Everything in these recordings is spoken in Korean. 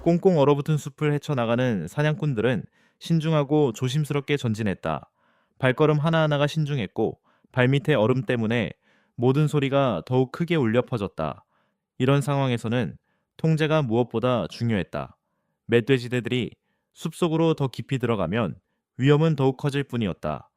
꽁꽁 얼어붙은 숲을 헤쳐나가는 사냥꾼들은 신중하고 조심스럽게 전진했다. 발걸음 하나하나가 신중했고 발밑의 얼음 때문에 모든 소리가 더욱 크게 울려 퍼졌다. 이런 상황에서는 통제가 무엇보다 중요했다. 멧돼지들이 숲속으로 더 깊이 들어가면 위험은 더욱 커질 뿐이었다.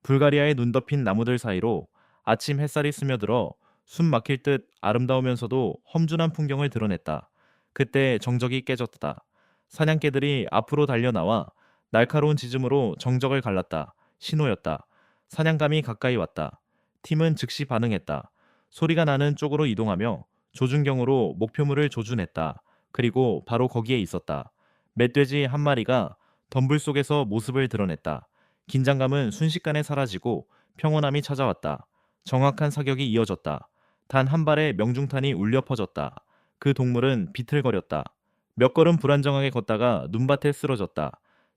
불가리아의 눈 덮인 나무들 사이로 아침 햇살이 스며들어 숨 막힐 듯 아름다우면서도 험준한 풍경을 드러냈다. 그때 정적이 깨졌다. 사냥개들이 앞으로 달려나와 날카로운 짖음으로 정적을 갈랐다. 신호였다. 사냥감이 가까이 왔다. 팀은 즉시 반응했다. 소리가 나는 쪽으로 이동하며 조준경으로 목표물을 조준했다. 그리고 바로 거기에 있었다. 멧돼지 한 마리가 덤불 속에서 모습을 드러냈다. 긴장감은 순식간에 사라지고 평온함이 찾아왔다. 정확한 사격이 이어졌다. 단 한 발의 명중탄이 울려 퍼졌다. 그 동물은 비틀거렸다. 몇 걸음 불안정하게 걷다가 눈밭에 쓰러졌다.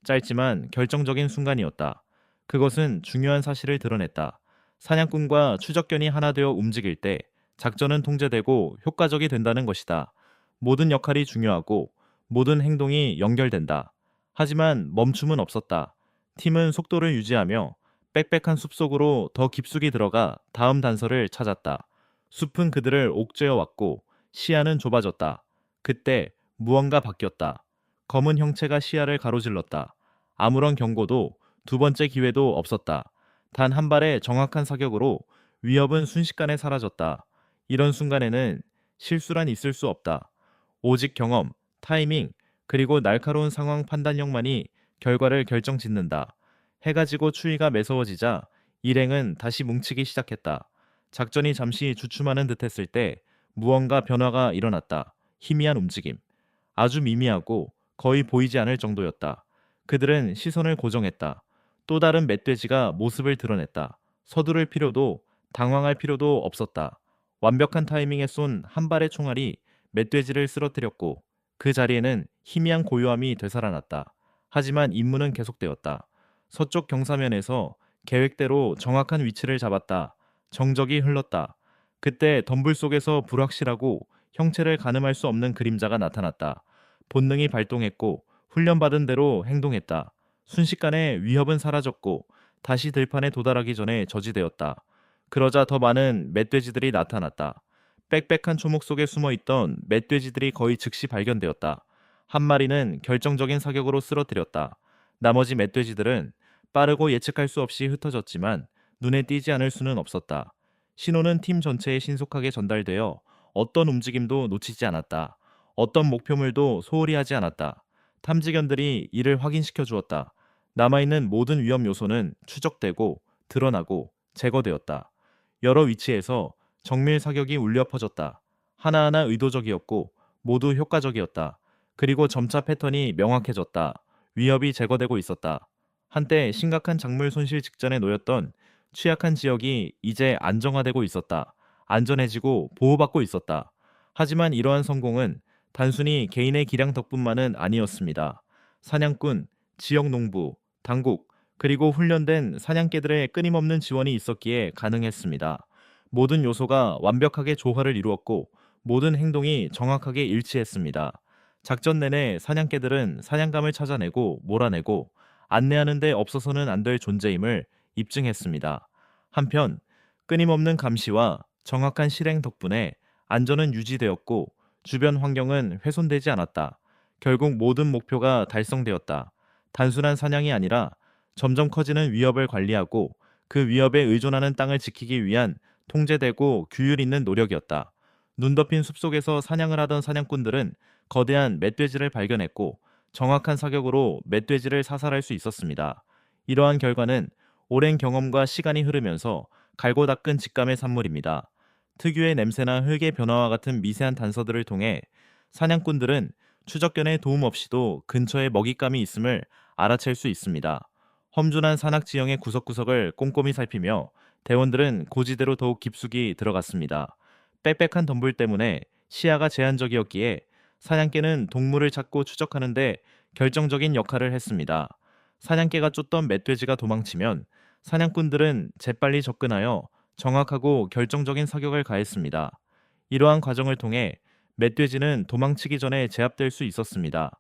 짧지만 결정적인 순간이었다. 그것은 중요한 사실을 드러냈다. 사냥꾼과 추적견이 하나 되어 움직일 때 작전은 통제되고 효과적이 된다는 것이다. 모든 역할이 중요하고 모든 행동이 연결된다. 하지만 멈춤은 없었다. 팀은 속도를 유지하며 빽빽한 숲속으로 더 깊숙이 들어가 다음 단서를 찾았다. 숲은 그들을 옥죄어 왔고 시야는 좁아졌다. 그때 무언가 바뀌었다. 검은 형체가 시야를 가로질렀다. 아무런 경고도 두 번째 기회도 없었다. 단 한 발의 정확한 사격으로 위협은 순식간에 사라졌다. 이런 순간에는 실수란 있을 수 없다. 오직 경험, 타이밍, 그리고 날카로운 상황 판단력만이 결과를 결정짓는다. 해가 지고 추위가 매서워지자 일행은 다시 뭉치기 시작했다. 작전이 잠시 주춤하는 듯했을 때 무언가 변화가 일어났다. 희미한 움직임. 아주 미미하고 거의 보이지 않을 정도였다. 그들은 시선을 고정했다. 또 다른 멧돼지가 모습을 드러냈다. 서두를 필요도 당황할 필요도 없었다. 완벽한 타이밍에 쏜 한 발의 총알이 멧돼지를 쓰러뜨렸고 그 자리에는 희미한 고요함이 되살아났다. 하지만 임무는 계속되었다. 서쪽 경사면에서 계획대로 정확한 위치를 잡았다. 정적이 흘렀다. 그때 덤불 속에서 불확실하고 형체를 가늠할 수 없는 그림자가 나타났다. 본능이 발동했고 훈련받은 대로 행동했다. 순식간에 위협은 사라졌고 다시 들판에 도달하기 전에 저지되었다. 그러자 더 많은 멧돼지들이 나타났다. 빽빽한 초목 속에 숨어있던 멧돼지들이 거의 즉시 발견되었다. 한 마리는 결정적인 사격으로 쓰러뜨렸다. 나머지 멧돼지들은 빠르고 예측할 수 없이 흩어졌지만 눈에 띄지 않을 수는 없었다. 신호는 팀 전체에 신속하게 전달되어 어떤 움직임도 놓치지 않았다. 어떤 목표물도 소홀히 하지 않았다. 탐지견들이 이를 확인시켜 주었다. 남아있는 모든 위험 요소는 추적되고 드러나고 제거되었다. 여러 위치에서 정밀 사격이 울려 퍼졌다. 하나하나 의도적이었고 모두 효과적이었다. 그리고 점차 패턴이 명확해졌다. 위협이 제거되고 있었다. 한때 심각한 작물 손실 직전에 놓였던 취약한 지역이 이제 안정화되고 있었다. 안전해지고 보호받고 있었다. 하지만 이러한 성공은 단순히 개인의 기량 덕분만은 아니었습니다. 사냥꾼, 지역 농부, 당국, 그리고 훈련된 사냥개들의 끊임없는 지원이 있었기에 가능했습니다. 모든 요소가 완벽하게 조화를 이루었고 모든 행동이 정확하게 일치했습니다. 작전 내내 사냥개들은 사냥감을 찾아내고 몰아내고 안내하는 데 없어서는 안 될 존재임을 입증했습니다. 한편 끊임없는 감시와 정확한 실행 덕분에 안전은 유지되었고 주변 환경은 훼손되지 않았다. 결국 모든 목표가 달성되었다. 단순한 사냥이 아니라 점점 커지는 위협을 관리하고 그 위협에 의존하는 땅을 지키기 위한 통제되고 규율 있는 노력이었다. 눈 덮인 숲속에서 사냥을 하던 사냥꾼들은 거대한 멧돼지를 발견했고 정확한 사격으로 멧돼지를 사살할 수 있었습니다. 이러한 결과는 오랜 경험과 시간이 흐르면서 갈고 닦은 직감의 산물입니다. 특유의 냄새나 흙의 변화와 같은 미세한 단서들을 통해 사냥꾼들은 추적견의 도움 없이도 근처에 먹잇감이 있음을 알아챌 수 있습니다. 험준한 산악 지형의 구석구석을 꼼꼼히 살피며 대원들은 고지대로 더욱 깊숙이 들어갔습니다. 빽빽한 덤불 때문에 시야가 제한적이었기에 사냥개는 동물을 찾고 추적하는데 결정적인 역할을 했습니다. 사냥개가 쫓던 멧돼지가 도망치면 사냥꾼들은 재빨리 접근하여 정확하고 결정적인 사격을 가했습니다. 이러한 과정을 통해 멧돼지는 도망치기 전에 제압될 수 있었습니다.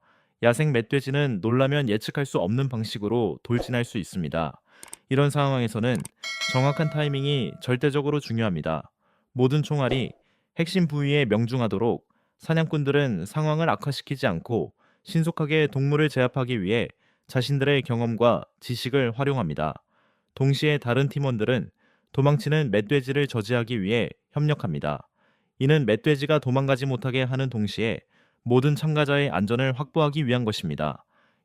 야생 멧돼지는 놀라면 예측할 수 없는 방식으로 돌진할 수 있습니다. 이런 상황에서는 정확한 타이밍이 절대적으로 중요합니다. 모든 총알이 핵심 부위에 명중하도록 사냥꾼들은 상황을 악화시키지 않고 신속하게 동물을 제압하기 위해 자신들의 경험과 지식을 활용합니다. 동시에 다른 팀원들은 도망치는 멧돼지를 저지하기 위해 협력합니다. 이는 멧돼지가 도망가지 못하게 하는 동시에 모든 참가자의 안전을 확보하기 위한 것입니다.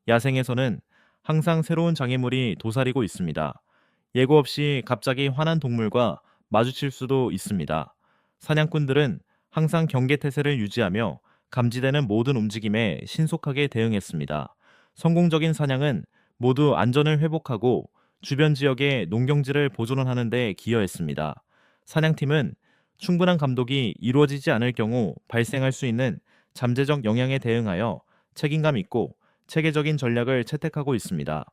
야생에서는 항상 새로운 장애물이 도사리고 있습니다. 예고 없이 갑자기 화난 동물과 마주칠 수도 있습니다. 사냥꾼들은 항상 경계 태세를 유지하며 감지되는 모든 움직임에 신속하게 대응했습니다. 성공적인 사냥은 모두 안전을 회복하고 주변 지역의 농경지를 보존하는 데 기여했습니다. 사냥팀은 충분한 감독이 이루어지지 않을 경우 발생할 수 있는 잠재적 영향에 대응하여 책임감 있고 체계적인 전략을 채택하고 있습니다.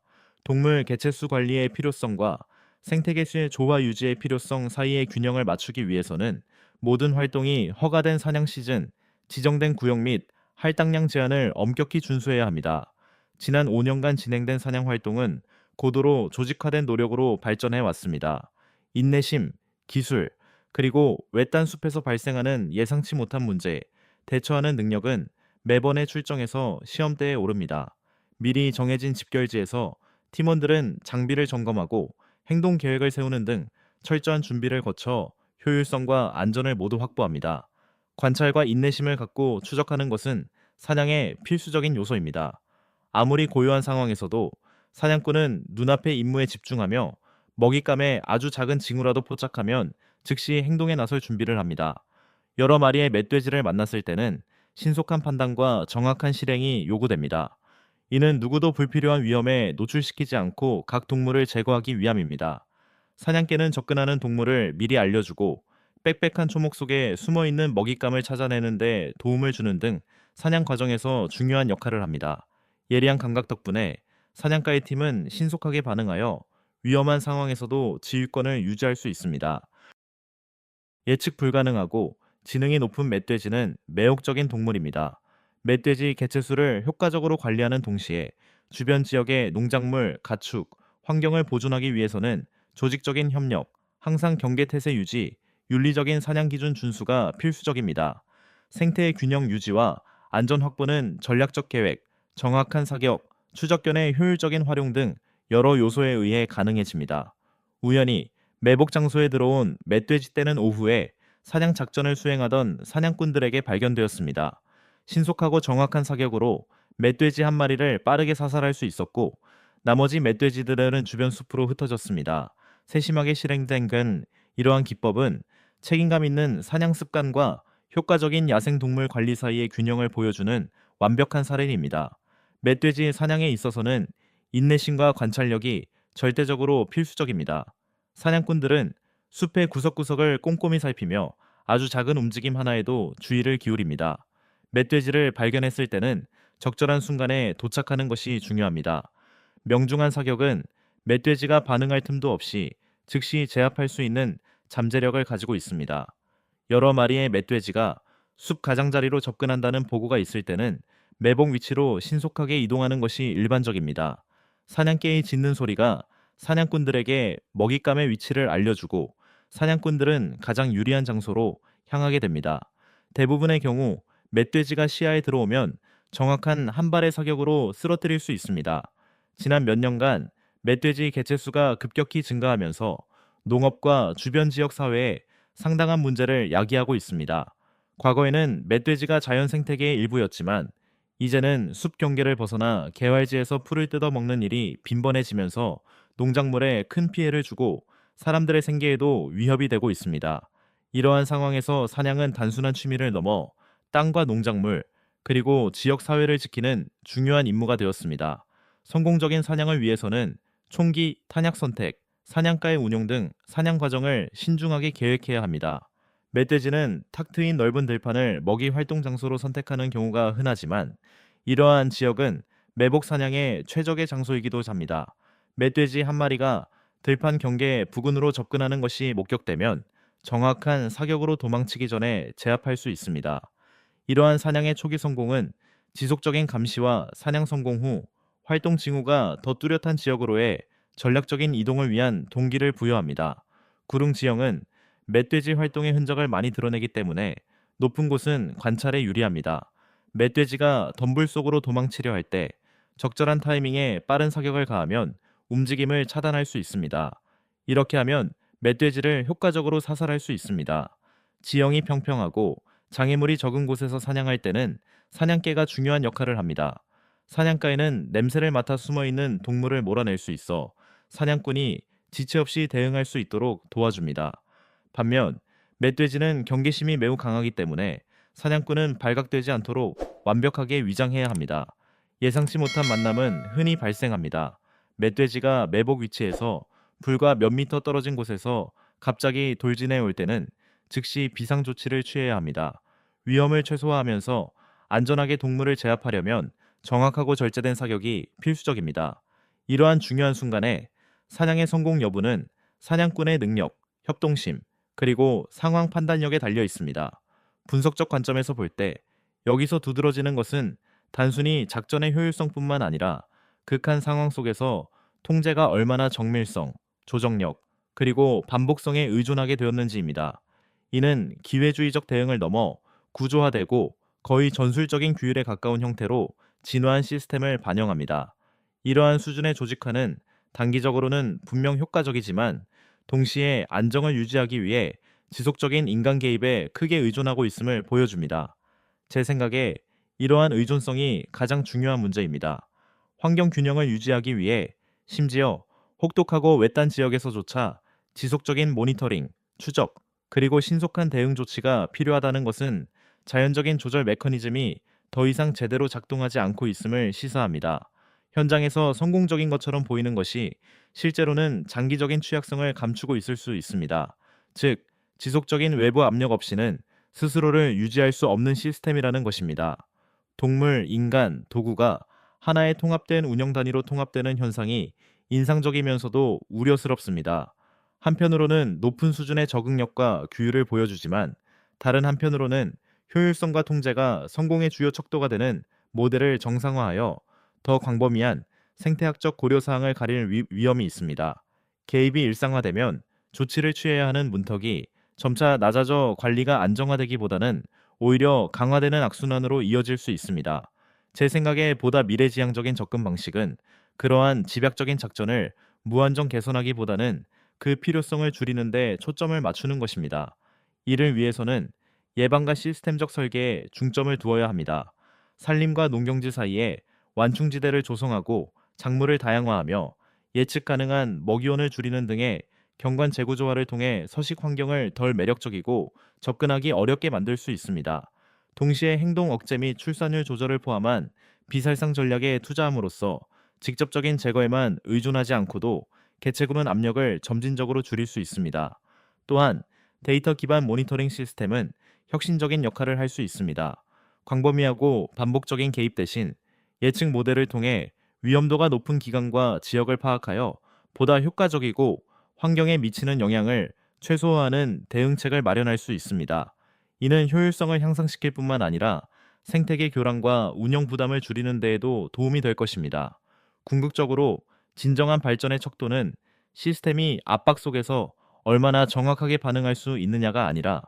동물 개체수 관리의 필요성과 생태계수의 조화 유지의 필요성 사이의 균형을 맞추기 위해서는 모든 활동이 허가된 사냥 시즌, 지정된 구역 및 할당량 제한을 엄격히 준수해야 합니다. 지난 5년간 진행된 사냥 활동은 고도로 조직화된 노력으로 발전해 왔습니다. 인내심, 기술, 그리고 외딴 숲에서 발생하는 예상치 못한 문제, 대처하는 능력은 매번의 출정에서 시험대에 오릅니다. 미리 정해진 집결지에서 팀원들은 장비를 점검하고 행동 계획을 세우는 등 철저한 준비를 거쳐 효율성과 안전을 모두 확보합니다. 관찰과 인내심을 갖고 추적하는 것은 사냥의 필수적인 요소입니다. 아무리 고요한 상황에서도 사냥꾼은 눈앞의 임무에 집중하며 먹잇감에 아주 작은 징후라도 포착하면 즉시 행동에 나설 준비를 합니다. 여러 마리의 멧돼지를 만났을 때는 신속한 판단과 정확한 실행이 요구됩니다. 이는 누구도 불필요한 위험에 노출시키지 않고 각 동물을 제거하기 위함입니다. 사냥개는 접근하는 동물을 미리 알려주고 빽빽한 초목 속에 숨어있는 먹잇감을 찾아내는 데 도움을 주는 등 사냥 과정에서 중요한 역할을 합니다. 예리한 감각 덕분에 사냥가의 팀은 신속하게 반응하여 위험한 상황에서도 지휘권을 유지할 수 있습니다. 예측 불가능하고 지능이 높은 멧돼지는 매혹적인 동물입니다. 멧돼지 개체수를 효과적으로 관리하는 동시에 주변 지역의 농작물, 가축, 환경을 보존하기 위해서는 조직적인 협력, 항상 경계태세 유지, 윤리적인 사냥 기준 준수가 필수적입니다. 생태의 균형 유지와 안전 확보는 전략적 계획, 정확한 사격, 추적견의 효율적인 활용 등 여러 요소에 의해 가능해집니다. 우연히 매복 장소에 들어온 멧돼지 떼는 오후에 사냥 작전을 수행하던 사냥꾼들에게 발견되었습니다. 신속하고 정확한 사격으로 멧돼지 한 마리를 빠르게 사살할 수 있었고 나머지 멧돼지들은 주변 숲으로 흩어졌습니다. 세심하게 실행된 이러한 기법은 책임감 있는 사냥 습관과 효과적인 야생동물 관리 사이의 균형을 보여주는 완벽한 사례입니다. 멧돼지 사냥에 있어서는 인내심과 관찰력이 절대적으로 필수적입니다. 사냥꾼들은 숲의 구석구석을 꼼꼼히 살피며 아주 작은 움직임 하나에도 주의를 기울입니다. 멧돼지를 발견했을 때는 적절한 순간에 도착하는 것이 중요합니다. 명중한 사격은 멧돼지가 반응할 틈도 없이 즉시 제압할 수 있는 잠재력을 가지고 있습니다. 여러 마리의 멧돼지가 숲 가장자리로 접근한다는 보고가 있을 때는 매복 위치로 신속하게 이동하는 것이 일반적입니다. 사냥개의 짖는 소리가 사냥꾼들에게 먹잇감의 위치를 알려주고 사냥꾼들은 가장 유리한 장소로 향하게 됩니다. 대부분의 경우 멧돼지가 시야에 들어오면 정확한 한 발의 사격으로 쓰러뜨릴 수 있습니다. 지난 몇 년간 멧돼지 개체수가 급격히 증가하면서 농업과 주변 지역 사회에 상당한 문제를 야기하고 있습니다. 과거에는 멧돼지가 자연 생태계의 일부였지만 이제는 숲 경계를 벗어나 개활지에서 풀을 뜯어먹는 일이 빈번해지면서 농작물에 큰 피해를 주고 사람들의 생계에도 위협이 되고 있습니다. 이러한 상황에서 사냥은 단순한 취미를 넘어 땅과 농작물, 그리고 지역 사회를 지키는 중요한 임무가 되었습니다. 성공적인 사냥을 위해서는 총기, 탄약 선택, 사냥가의 운용 등 사냥 과정을 신중하게 계획해야 합니다. 멧돼지는 탁 트인 넓은 들판을 먹이 활동 장소로 선택하는 경우가 흔하지만 이러한 지역은 매복 사냥의 최적의 장소이기도 합니다. 멧돼지 한 마리가 들판 경계 부근으로 접근하는 것이 목격되면 정확한 사격으로 도망치기 전에 제압할 수 있습니다. 이러한 사냥의 초기 성공은 지속적인 감시와 사냥 성공 후 활동 징후가 더 뚜렷한 지역으로의 전략적인 이동을 위한 동기를 부여합니다. 구릉 지형은 멧돼지 활동의 흔적을 많이 드러내기 때문에 높은 곳은 관찰에 유리합니다. 멧돼지가 덤불 속으로 도망치려 할 때 적절한 타이밍에 빠른 사격을 가하면 움직임을 차단할 수 있습니다. 이렇게 하면 멧돼지를 효과적으로 사살할 수 있습니다. 지형이 평평하고 장애물이 적은 곳에서 사냥할 때는 사냥개가 중요한 역할을 합니다. 사냥가에는 냄새를 맡아 숨어 있는 동물을 몰아낼 수 있어 사냥꾼이 지체 없이 대응할 수 있도록 도와줍니다. 반면 멧돼지는 경계심이 매우 강하기 때문에 사냥꾼은 발각되지 않도록 완벽하게 위장해야 합니다. 예상치 못한 만남은 흔히 발생합니다. 멧돼지가 매복 위치에서 불과 몇 미터 떨어진 곳에서 갑자기 돌진해 올 때는 즉시 비상 조치를 취해야 합니다. 위험을 최소화하면서 안전하게 동물을 제압하려면 정확하고 절제된 사격이 필수적입니다. 이러한 중요한 순간에 사냥의 성공 여부는 사냥꾼의 능력, 협동심, 그리고 상황 판단력에 달려 있습니다. 분석적 관점에서 볼 때 여기서 두드러지는 것은 단순히 작전의 효율성뿐만 아니라 극한 상황 속에서 통제가 얼마나 정밀성, 조정력, 그리고 반복성에 의존하게 되었는지입니다. 이는 기회주의적 대응을 넘어 구조화되고 거의 전술적인 규율에 가까운 형태로 진화한 시스템을 반영합니다. 이러한 수준의 조직화는 단기적으로는 분명 효과적이지만 동시에 안정을 유지하기 위해 지속적인 인간 개입에 크게 의존하고 있음을 보여줍니다. 제 생각에 이러한 의존성이 가장 중요한 문제입니다. 환경 균형을 유지하기 위해 심지어 혹독하고 외딴 지역에서조차 지속적인 모니터링, 추적, 그리고 신속한 대응 조치가 필요하다는 것은 자연적인 조절 메커니즘이 더 이상 제대로 작동하지 않고 있음을 시사합니다. 현장에서 성공적인 것처럼 보이는 것이 실제로는 장기적인 취약성을 감추고 있을 수 있습니다. 즉, 지속적인 외부 압력 없이는 스스로를 유지할 수 없는 시스템이라는 것입니다. 동물, 인간, 도구가 하나의 통합된 운영 단위로 통합되는 현상이 인상적이면서도 우려스럽습니다. 한편으로는 높은 수준의 적응력과 규율을 보여주지만 다른 한편으로는 효율성과 통제가 성공의 주요 척도가 되는 모델을 정상화하여 더 광범위한 생태학적 고려사항을 가릴 위험이 있습니다. 개입이 일상화되면 조치를 취해야 하는 문턱이 점차 낮아져 관리가 안정화되기보다는 오히려 강화되는 악순환으로 이어질 수 있습니다. 제 생각에 보다 미래지향적인 접근 방식은 그러한 집약적인 작전을 무한정 개선하기보다는 그 필요성을 줄이는 데 초점을 맞추는 것입니다. 이를 위해서는 예방과 시스템적 설계에 중점을 두어야 합니다. 산림과 농경지 사이에 완충지대를 조성하고 작물을 다양화하며 예측 가능한 먹이원을 줄이는 등의 경관 재구조화를 통해 서식 환경을 덜 매력적이고 접근하기 어렵게 만들 수 있습니다. 동시에 행동 억제 및 출산율 조절을 포함한 비살상 전략에 투자함으로써 직접적인 제거에만 의존하지 않고도 개체군은 압력을 점진적으로 줄일 수 있습니다. 또한 데이터 기반 모니터링 시스템은 혁신적인 역할을 할 수 있습니다. 광범위하고 반복적인 개입 대신 예측 모델을 통해 위험도가 높은 기관과 지역을 파악하여 보다 효과적이고 환경에 미치는 영향을 최소화하는 대응책을 마련할 수 있습니다. 이는 효율성을 향상시킬 뿐만 아니라 생태계 교란과 운영 부담을 줄이는 데에도 도움이 될 것입니다. 궁극적으로 진정한 발전의 척도는 시스템이 압박 속에서 얼마나 정확하게 반응할 수 있느냐가 아니라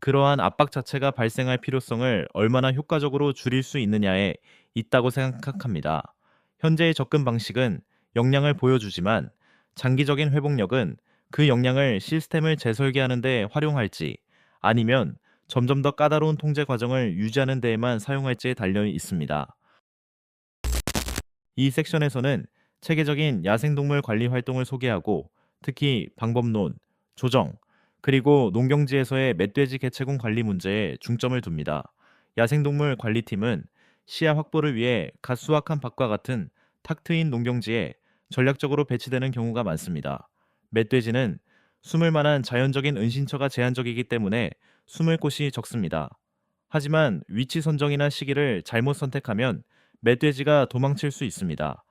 그러한 압박 자체가 발생할 필요성을 얼마나 효과적으로 줄일 수 있느냐에 있다고 생각합니다. 현재의 접근 방식은 역량을 보여주지만 장기적인 회복력은 그 역량을 시스템을 재설계하는 데 활용할지 아니면 점점 더 까다로운 통제 과정을 유지하는 데에만 사용할지에 달려 있습니다. 이 섹션에서는 체계적인 야생동물 관리 활동을 소개하고 특히 방법론, 조정, 그리고 농경지에서의 멧돼지 개체군 관리 문제에 중점을 둡니다. 야생동물 관리팀은 시야 확보를 위해 갓 수확한 밭과 같은 탁 트인 농경지에 전략적으로 배치되는 경우가 많습니다. 멧돼지는 숨을 만한 자연적인 은신처가 제한적이기 때문에 숨을 곳이 적습니다. 하지만 위치 선정이나 시기를 잘못 선택하면 멧돼지가 도망칠 수 있습니다.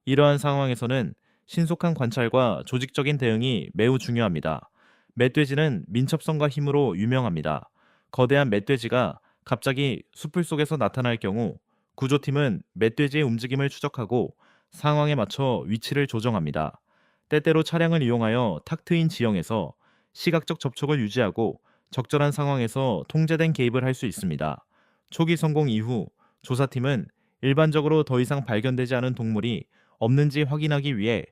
이러한 상황에서는 신속한 관찰과 조직적인 대응이 매우 중요합니다. 멧돼지는 민첩성과 힘으로 유명합니다. 거대한 멧돼지가 갑자기 숲을 속에서 나타날 경우 구조팀은 멧돼지의 움직임을 추적하고 상황에 맞춰 위치를 조정합니다. 때때로 차량을 이용하여 탁 트인 지형에서 시각적 접촉을 유지하고 적절한 상황에서 통제된 개입을 할 수 있습니다. 초기 성공 이후 조사팀은 일반적으로 더 이상 발견되지 않은 동물이 없는지 확인하기 위해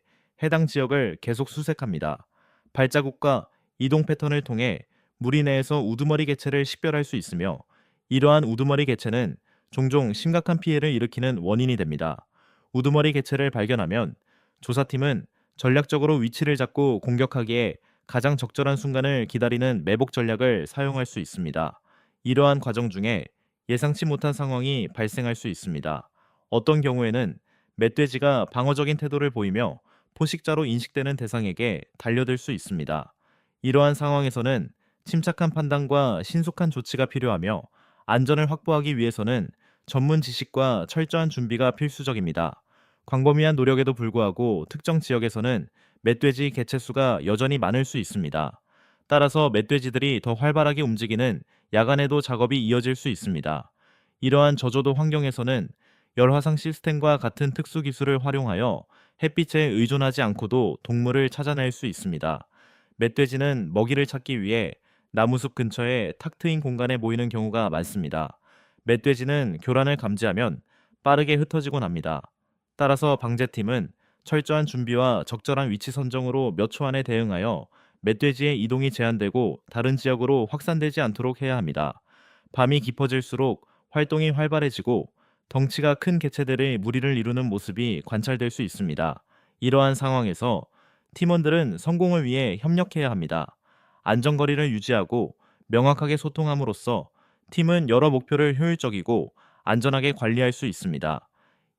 해당 지역을 계속 수색합니다. 발자국과 이동 패턴을 통해 무리 내에서 우두머리 개체를 식별할 수 있으며, 이러한 우두머리 개체는 종종 심각한 피해를 일으키는 원인이 됩니다. 우두머리 개체를 발견하면 조사팀은 전략적으로 위치를 잡고 공격하기에 가장 적절한 순간을 기다리는 매복 전략을 사용할 수 있습니다. 이러한 과정 중에 예상치 못한 상황이 발생할 수 있습니다. 어떤 경우에는 멧돼지가 방어적인 태도를 보이며 포식자로 인식되는 대상에게 달려들 수 있습니다. 이러한 상황에서는 침착한 판단과 신속한 조치가 필요하며, 안전을 확보하기 위해서는 전문 지식과 철저한 준비가 필수적입니다. 광범위한 노력에도 불구하고 특정 지역에서는 멧돼지 개체 수가 여전히 많을 수 있습니다. 따라서 멧돼지들이 더 활발하게 움직이는 야간에도 작업이 이어질 수 있습니다. 이러한 저조도 환경에서는 열화상 시스템과 같은 특수 기술을 활용하여 햇빛에 의존하지 않고도 동물을 찾아낼 수 있습니다. 멧돼지는 먹이를 찾기 위해 나무숲 근처에 탁 트인 공간에 모이는 경우가 많습니다. 멧돼지는 교란을 감지하면 빠르게 흩어지곤 합니다. 따라서 방제팀은 철저한 준비와 적절한 위치 선정으로 몇 초 안에 대응하여 멧돼지의 이동이 제한되고 다른 지역으로 확산되지 않도록 해야 합니다. 밤이 깊어질수록 활동이 활발해지고 덩치가 큰 개체들의 무리를 이루는 모습이 관찰될 수 있습니다. 이러한 상황에서 팀원들은 성공을 위해 협력해야 합니다. 안전거리를 유지하고 명확하게 소통함으로써 팀은 여러 목표를 효율적이고 안전하게 관리할 수 있습니다.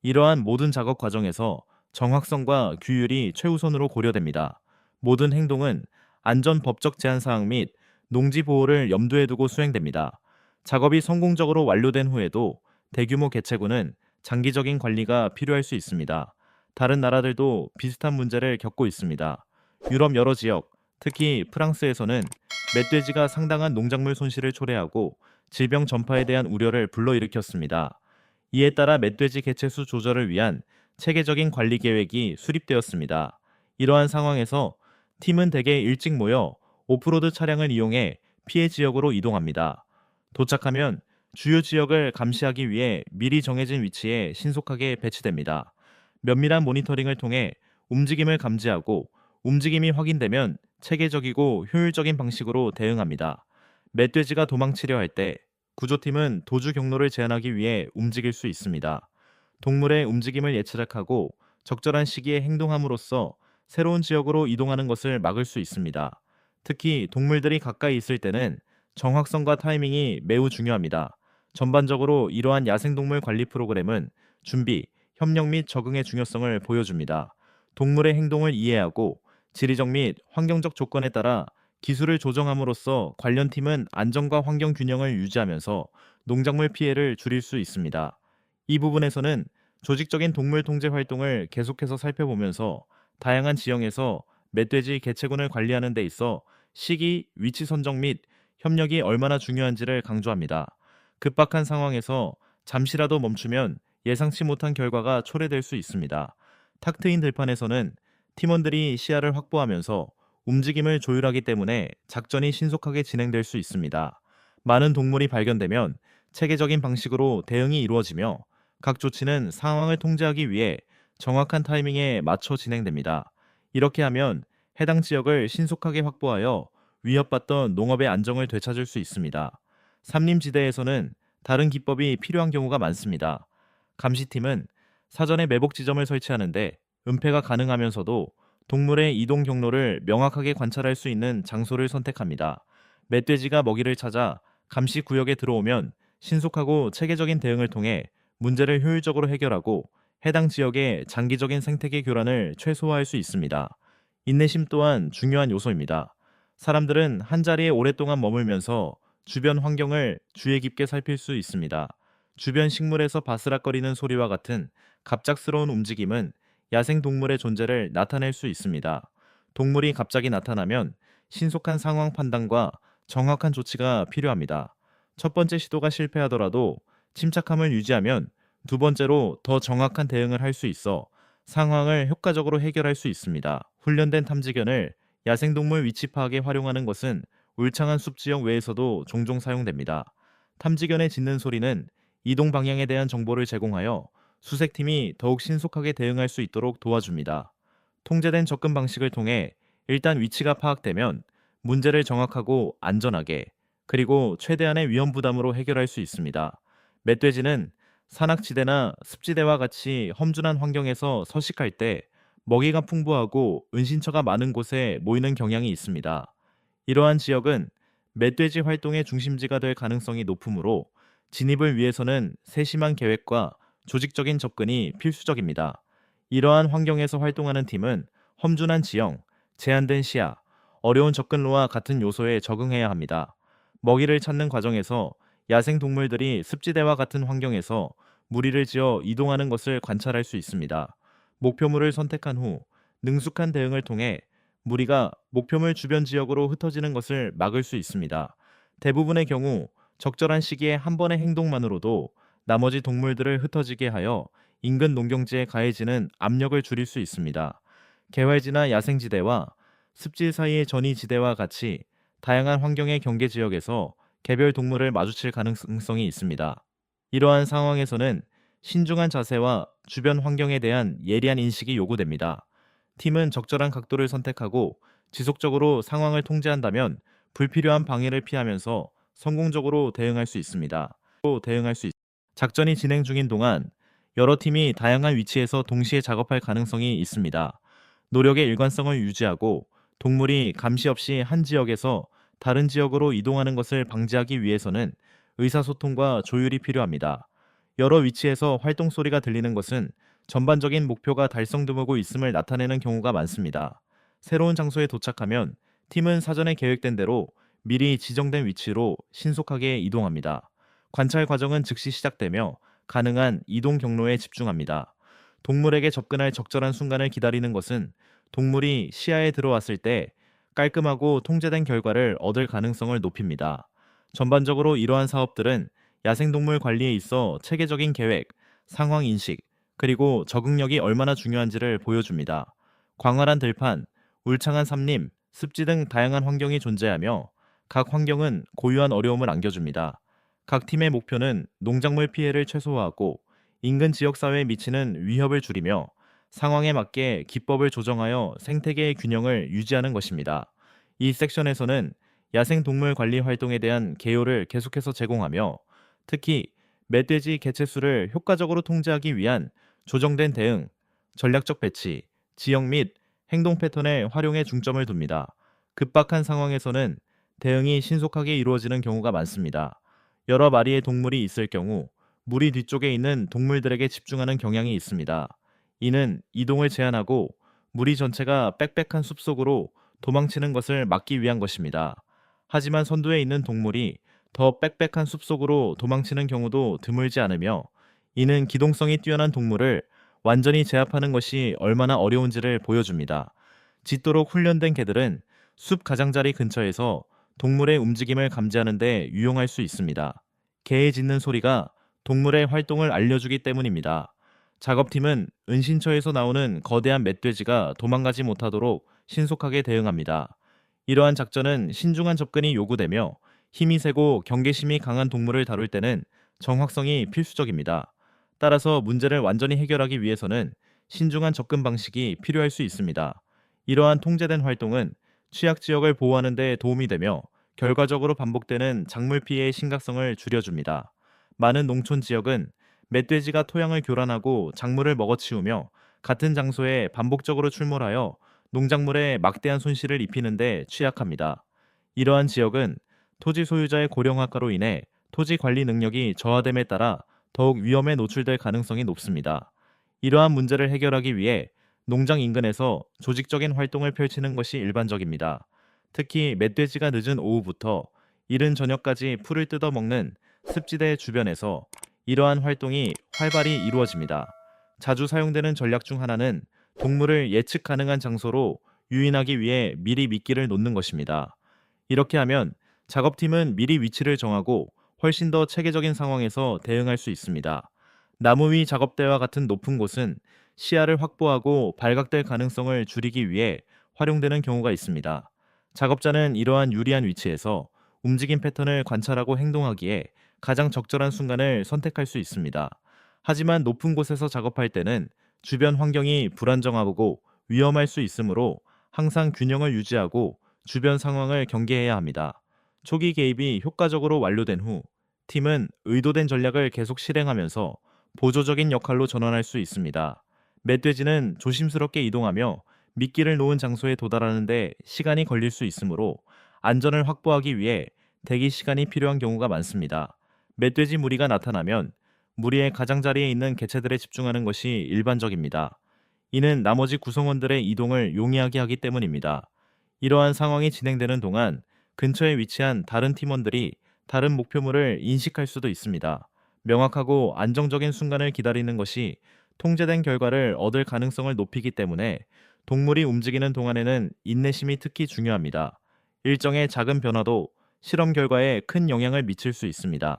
이러한 모든 작업 과정에서 정확성과 규율이 최우선으로 고려됩니다. 모든 행동은 안전 법적 제한 사항 및 농지 보호를 염두에 두고 수행됩니다. 작업이 성공적으로 완료된 후에도 대규모 개체군은 장기적인 관리가 필요할 수 있습니다. 다른 나라들도 비슷한 문제를 겪고 있습니다. 유럽 여러 지역, 특히 프랑스에서는 멧돼지가 상당한 농작물 손실을 초래하고 질병 전파에 대한 우려를 불러일으켰습니다. 이에 따라 멧돼지 개체수 조절을 위한 체계적인 관리 계획이 수립되었습니다. 이러한 상황에서 팀은 대개 일찍 모여 오프로드 차량을 이용해 피해 지역으로 이동합니다. 도착하면 주요 지역을 감시하기 위해 미리 정해진 위치에 신속하게 배치됩니다. 면밀한 모니터링을 통해 움직임을 감지하고 움직임이 확인되면 체계적이고 효율적인 방식으로 대응합니다. 멧돼지가 도망치려 할 때 구조팀은 도주 경로를 제한하기 위해 움직일 수 있습니다. 동물의 움직임을 예측하고 적절한 시기에 행동함으로써 새로운 지역으로 이동하는 것을 막을 수 있습니다. 특히 동물들이 가까이 있을 때는 정확성과 타이밍이 매우 중요합니다. 전반적으로 이러한 야생동물 관리 프로그램은 준비, 협력 및 적응의 중요성을 보여줍니다. 동물의 행동을 이해하고 지리적 및 환경적 조건에 따라 기술을 조정함으로써 관련 팀은 안전과 환경 균형을 유지하면서 농작물 피해를 줄일 수 있습니다. 이 부분에서는 조직적인 동물 통제 활동을 계속해서 살펴보면서 다양한 지형에서 멧돼지 개체군을 관리하는 데 있어 시기, 위치 선정 및 협력이 얼마나 중요한지를 강조합니다. 급박한 상황에서 잠시라도 멈추면 예상치 못한 결과가 초래될 수 있습니다. 탁 트인 들판에서는 팀원들이 시야를 확보하면서 움직임을 조율하기 때문에 작전이 신속하게 진행될 수 있습니다. 많은 동물이 발견되면 체계적인 방식으로 대응이 이루어지며 각 조치는 상황을 통제하기 위해 정확한 타이밍에 맞춰 진행됩니다. 이렇게 하면 해당 지역을 신속하게 확보하여 위협받던 농업의 안정을 되찾을 수 있습니다. 산림지대에서는 다른 기법이 필요한 경우가 많습니다. 감시팀은 사전에 매복 지점을 설치하는데 은폐가 가능하면서도 동물의 이동 경로를 명확하게 관찰할 수 있는 장소를 선택합니다. 멧돼지가 먹이를 찾아 감시 구역에 들어오면 신속하고 체계적인 대응을 통해 문제를 효율적으로 해결하고 해당 지역의 장기적인 생태계 교란을 최소화할 수 있습니다. 인내심 또한 중요한 요소입니다. 사람들은 한자리에 오랫동안 머물면서 주변 환경을 주의 깊게 살필 수 있습니다. 주변 식물에서 바스락거리는 소리와 같은 갑작스러운 움직임은 야생동물의 존재를 나타낼 수 있습니다. 동물이 갑자기 나타나면 신속한 상황 판단과 정확한 조치가 필요합니다. 첫 번째 시도가 실패하더라도 침착함을 유지하면 두 번째로 더 정확한 대응을 할 수 있어 상황을 효과적으로 해결할 수 있습니다. 훈련된 탐지견을 야생동물 위치 파악에 활용하는 것은 울창한 숲 지역 외에서도 종종 사용됩니다. 탐지견의 짖는 소리는 이동 방향에 대한 정보를 제공하여 수색팀이 더욱 신속하게 대응할 수 있도록 도와줍니다. 통제된 접근 방식을 통해 일단 위치가 파악되면 문제를 정확하고 안전하게 그리고 최대한의 위험 부담으로 해결할 수 있습니다. 멧돼지는 산악지대나 습지대와 같이 험준한 환경에서 서식할 때 먹이가 풍부하고 은신처가 많은 곳에 모이는 경향이 있습니다. 이러한 지역은 멧돼지 활동의 중심지가 될 가능성이 높으므로 진입을 위해서는 세심한 계획과 조직적인 접근이 필수적입니다. 이러한 환경에서 활동하는 팀은 험준한 지형, 제한된 시야, 어려운 접근로와 같은 요소에 적응해야 합니다. 먹이를 찾는 과정에서 야생 동물들이 습지대와 같은 환경에서 무리를 지어 이동하는 것을 관찰할 수 있습니다. 목표물을 선택한 후 능숙한 대응을 통해 무리가 목표물 주변 지역으로 흩어지는 것을 막을 수 있습니다. 대부분의 경우 적절한 시기에 한 번의 행동만으로도 나머지 동물들을 흩어지게 하여 인근 농경지에 가해지는 압력을 줄일 수 있습니다. 개활지나 야생지대와 습지 사이의 전이지대와 같이 다양한 환경의 경계 지역에서 개별 동물을 마주칠 가능성이 있습니다. 이러한 상황에서는 신중한 자세와 주변 환경에 대한 예리한 인식이 요구됩니다. 팀은 적절한 각도를 선택하고 지속적으로 상황을 통제한다면 불필요한 방해를 피하면서 성공적으로 대응할 수 있습니다. 작전이 진행 중인 동안 여러 팀이 다양한 위치에서 동시에 작업할 가능성이 있습니다. 노력의 일관성을 유지하고 동물이 감시 없이 한 지역에서 다른 지역으로 이동하는 것을 방지하기 위해서는 의사소통과 조율이 필요합니다. 여러 위치에서 활동 소리가 들리는 것은 전반적인 목표가 달성되고 있음을 나타내는 경우가 많습니다. 새로운 장소에 도착하면 팀은 사전에 계획된 대로 미리 지정된 위치로 신속하게 이동합니다. 관찰 과정은 즉시 시작되며 가능한 이동 경로에 집중합니다. 동물에게 접근할 적절한 순간을 기다리는 것은 동물이 시야에 들어왔을 때 깔끔하고 통제된 결과를 얻을 가능성을 높입니다. 전반적으로 이러한 사업들은 야생동물 관리에 있어 체계적인 계획, 상황 인식, 그리고 적응력이 얼마나 중요한지를 보여줍니다. 광활한 들판, 울창한 산림, 습지 등 다양한 환경이 존재하며 각 환경은 고유한 어려움을 안겨줍니다. 각 팀의 목표는 농작물 피해를 최소화하고 인근 지역사회에 미치는 위협을 줄이며 상황에 맞게 기법을 조정하여 생태계의 균형을 유지하는 것입니다. 이 섹션에서는 야생동물 관리 활동에 대한 개요를 계속해서 제공하며 특히 멧돼지 개체수를 효과적으로 통제하기 위한 조정된 대응, 전략적 배치, 지역 및 행동 패턴의 활용에 중점을 둡니다. 급박한 상황에서는 대응이 신속하게 이루어지는 경우가 많습니다. 여러 마리의 동물이 있을 경우 무리 뒤쪽에 있는 동물들에게 집중하는 경향이 있습니다. 이는 이동을 제한하고 무리 전체가 빽빽한 숲속으로 도망치는 것을 막기 위한 것입니다. 하지만 선두에 있는 동물이 더 빽빽한 숲속으로 도망치는 경우도 드물지 않으며 이는 기동성이 뛰어난 동물을 완전히 제압하는 것이 얼마나 어려운지를 보여줍니다. 짖도록 훈련된 개들은 숲 가장자리 근처에서 동물의 움직임을 감지하는 데 유용할 수 있습니다. 개의 짖는 소리가 동물의 활동을 알려주기 때문입니다. 작업팀은 은신처에서 나오는 거대한 멧돼지가 도망가지 못하도록 신속하게 대응합니다. 이러한 작전은 신중한 접근이 요구되며 힘이 세고 경계심이 강한 동물을 다룰 때는 정확성이 필수적입니다. 따라서 문제를 완전히 해결하기 위해서는 신중한 접근 방식이 필요할 수 있습니다. 이러한 통제된 활동은 취약 지역을 보호하는 데 도움이 되며 결과적으로 반복되는 작물 피해의 심각성을 줄여줍니다. 많은 농촌 지역은 멧돼지가 토양을 교란하고 작물을 먹어치우며 같은 장소에 반복적으로 출몰하여 농작물에 막대한 손실을 입히는 데 취약합니다. 이러한 지역은 토지 소유자의 고령화가로 인해 토지 관리 능력이 저하됨에 따라 더욱 위험에 노출될 가능성이 높습니다. 이러한 문제를 해결하기 위해 농장 인근에서 조직적인 활동을 펼치는 것이 일반적입니다. 특히 멧돼지가 늦은 오후부터 이른 저녁까지 풀을 뜯어먹는 습지대 주변에서 이러한 활동이 활발히 이루어집니다. 자주 사용되는 전략 중 하나는 동물을 예측 가능한 장소로 유인하기 위해 미리 미끼를 놓는 것입니다. 이렇게 하면 작업팀은 미리 위치를 정하고 훨씬 더 체계적인 상황에서 대응할 수 있습니다. 나무 위 작업대와 같은 높은 곳은 시야를 확보하고 발각될 가능성을 줄이기 위해 활용되는 경우가 있습니다. 작업자는 이러한 유리한 위치에서 움직임 패턴을 관찰하고 행동하기에 가장 적절한 순간을 선택할 수 있습니다. 하지만 높은 곳에서 작업할 때는 주변 환경이 불안정하고 위험할 수 있으므로 항상 균형을 유지하고 주변 상황을 경계해야 합니다. 초기 개입이 효과적으로 완료된 후 팀은 의도된 전략을 계속 실행하면서 보조적인 역할로 전환할 수 있습니다. 멧돼지는 조심스럽게 이동하며 미끼를 놓은 장소에 도달하는 데 시간이 걸릴 수 있으므로 안전을 확보하기 위해 대기 시간이 필요한 경우가 많습니다. 멧돼지 무리가 나타나면 무리의 가장자리에 있는 개체들에 집중하는 것이 일반적입니다. 이는 나머지 구성원들의 이동을 용이하게 하기 때문입니다. 이러한 상황이 진행되는 동안 근처에 위치한 다른 팀원들이 다른 목표물을 인식할 수도 있습니다. 명확하고 안정적인 순간을 기다리는 것이 통제된 결과를 얻을 가능성을 높이기 때문에 동물이 움직이는 동안에는 인내심이 특히 중요합니다. 일정의 작은 변화도 실험 결과에 큰 영향을 미칠 수 있습니다.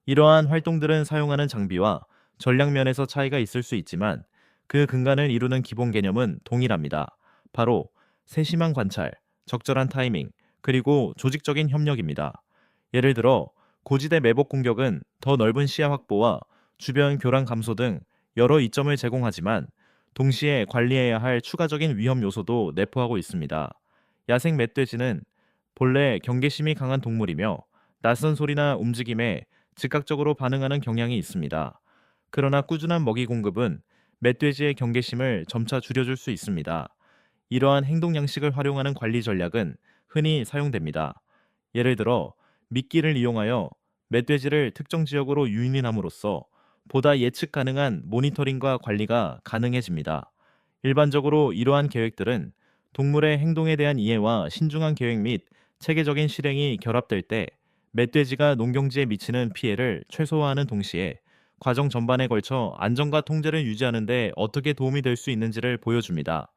이러한 활동들은 사용하는 장비와 전략 면에서 차이가 있을 수 있지만 그 근간을 이루는 기본 개념은 동일합니다. 바로 세심한 관찰, 적절한 타이밍, 그리고 조직적인 협력입니다. 예를 들어 고지대 매복 공격은 더 넓은 시야 확보와 주변 교란 감소 등 여러 이점을 제공하지만 동시에 관리해야 할 추가적인 위험 요소도 내포하고 있습니다. 야생 멧돼지는 본래 경계심이 강한 동물이며 낯선 소리나 움직임에 즉각적으로 반응하는 경향이 있습니다. 그러나 꾸준한 먹이 공급은 멧돼지의 경계심을 점차 줄여줄 수 있습니다. 이러한 행동 양식을 활용하는 관리 전략은 흔히 사용됩니다. 예를 들어 미끼를 이용하여 멧돼지를 특정 지역으로 유인함으로써 보다 예측 가능한 모니터링과 관리가 가능해집니다. 일반적으로 이러한 계획들은 동물의 행동에 대한 이해와 신중한 계획 및 체계적인 실행이 결합될 때 멧돼지가 농경지에 미치는 피해를 최소화하는 동시에 과정 전반에 걸쳐 안전과 통제를 유지하는 데 어떻게 도움이 될 수 있는지를 보여줍니다.